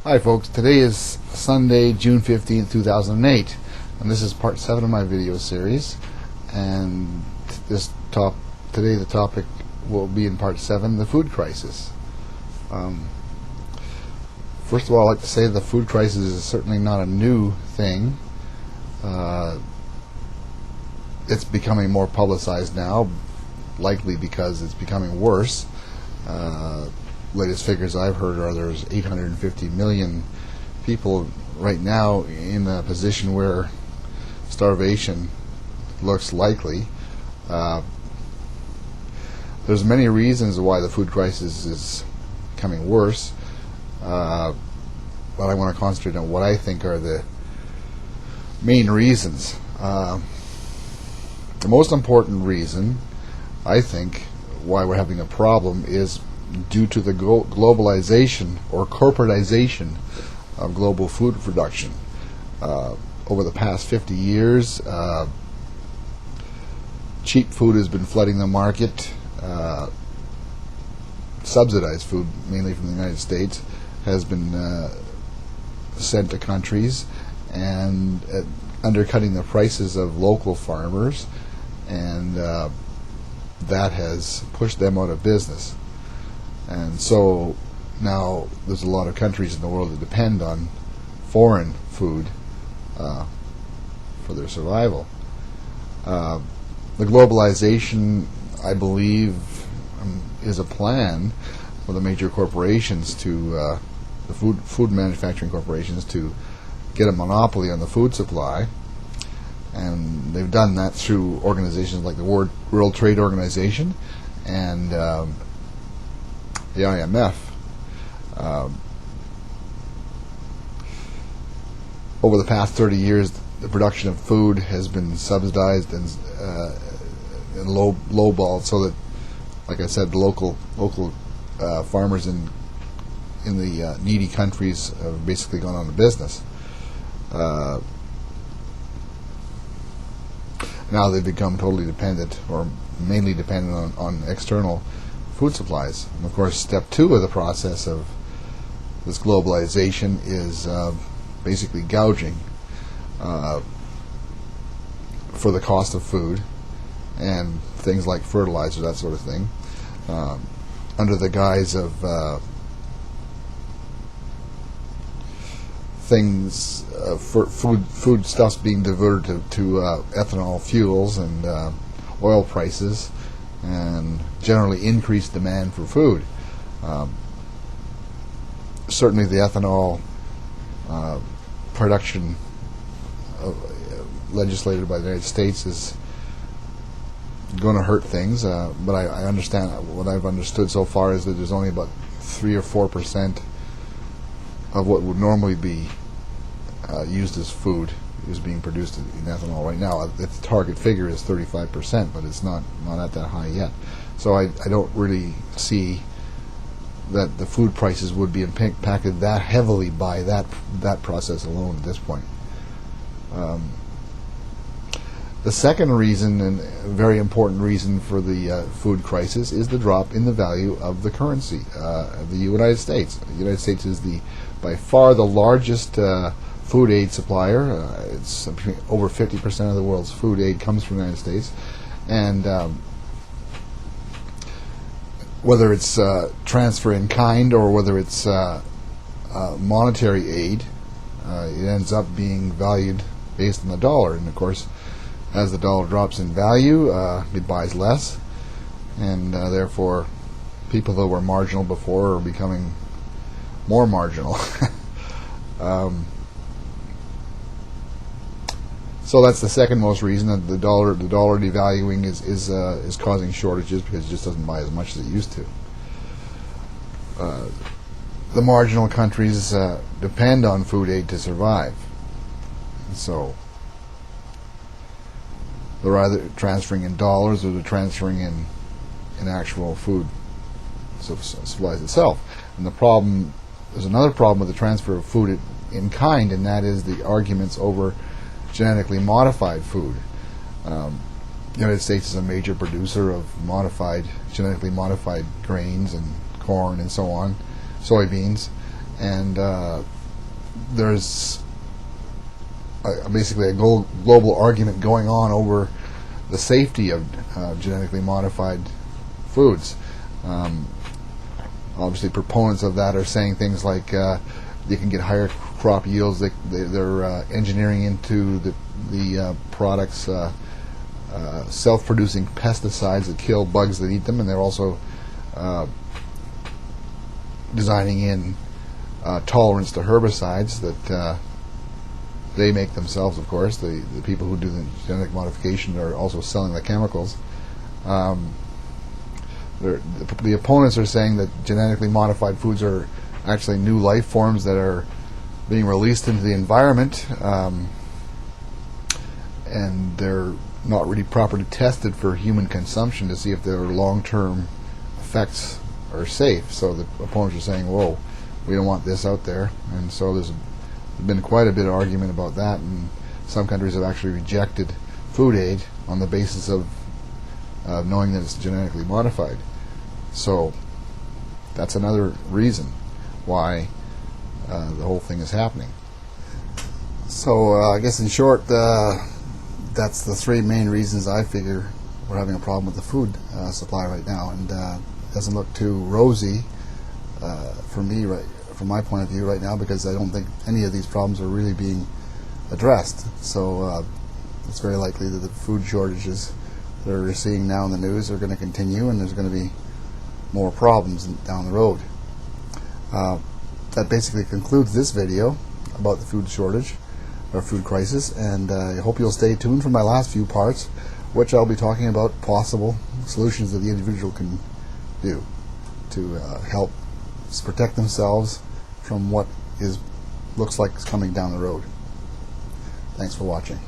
Hi folks, today is Sunday, June 15th, 2008, and this is part 7 of my video series, and today the topic will be in part 7, the food crisis. First of all, I'd like to say the food crisis is certainly not a new thing. It's becoming more publicized now, likely because it's becoming worse. Latest figures I've heard are there's 850 million people right now in a position where starvation looks likely. There's many reasons why the food crisis is becoming worse, but I want to concentrate on what I think are the main reasons. The most important reason, I think, why we're having a problem is due to the globalization or corporatization of global food production. Over the past 50 years, cheap food has been flooding the market. Subsidized food, mainly from the United States, has been sent to countries and undercutting the prices of local farmers, and that has pushed them out of business. And so now there's a lot of countries in the world that depend on foreign food for their survival. The globalization, I believe, is a plan for the major corporations to, the food manufacturing corporations, to get a monopoly on the food supply. And they've done that through organizations like the World Trade Organization and the IMF. Over the past 30 years, the production of food has been subsidized and lowballed, so that, like I said, the local farmers in the needy countries have basically gone out of business. Now they've become totally dependent, or mainly dependent on external food supplies. And of course, step 2 of the process of this globalization is basically gouging for the cost of food and things like fertilizer, that sort of thing, under the guise of things for food stuffs being diverted to ethanol fuels and oil prices, and generally increased demand for food. Certainly the ethanol production legislated by the United States is going to hurt things, but I understand, what I've understood so far is that there's only about 3 or 4% of what would normally be used as food is being produced in ethanol right now. The target figure is 35%, but it's not at that high yet. So I don't really see that the food prices would be impacted that heavily by that process alone at this point. The second reason, and a very important reason for the food crisis, is the drop in the value of the currency of the United States. The United States is by far the largest food aid supplier. It's over 50% of the world's food aid comes from the United States, and whether it's transfer in kind or whether it's monetary aid, it ends up being valued based on the dollar. And of course, as the dollar drops in value, it buys less, and therefore people that were marginal before are becoming more marginal. So that's the second most reason, that the dollar devaluing is causing shortages, because it just doesn't buy as much as it used to. The marginal countries depend on food aid to survive, so they're either transferring in dollars or they're transferring in actual food supplies itself. And there's another problem with the transfer of food in kind, and that is the arguments over genetically modified food. The United States is a major producer of genetically modified grains and corn and so on, soybeans, and there's basically a global argument going on over the safety of genetically modified foods. Obviously, proponents of that are saying things like you can get higher crop yields. They're engineering into the products self-producing pesticides that kill bugs that eat them, and they're also designing in tolerance to herbicides that they make themselves, of course. The people who do the genetic modification are also selling the chemicals. The opponents are saying that genetically modified foods are actually new life forms that are being released into the environment, and they're not really properly tested for human consumption to see if their long-term effects are safe. So the opponents are saying, whoa, we don't want this out there. And so there's been quite a bit of argument about that, and some countries have actually rejected food aid on the basis of knowing that it's genetically modified. So that's another reason why the whole thing is happening. So I guess in short, that's the three main reasons I figure we're having a problem with the food supply right now, and it doesn't look too rosy for me, from my point of view right now, because I don't think any of these problems are really being addressed. So it's very likely that the food shortages that we're seeing now in the news are going to continue, and there's going to be more problems down the road. That basically concludes this video about the food shortage or food crisis, and I hope you'll stay tuned for my last few parts, which I'll be talking about possible solutions that the individual can do to help protect themselves from what looks like is coming down the road. Thanks for watching.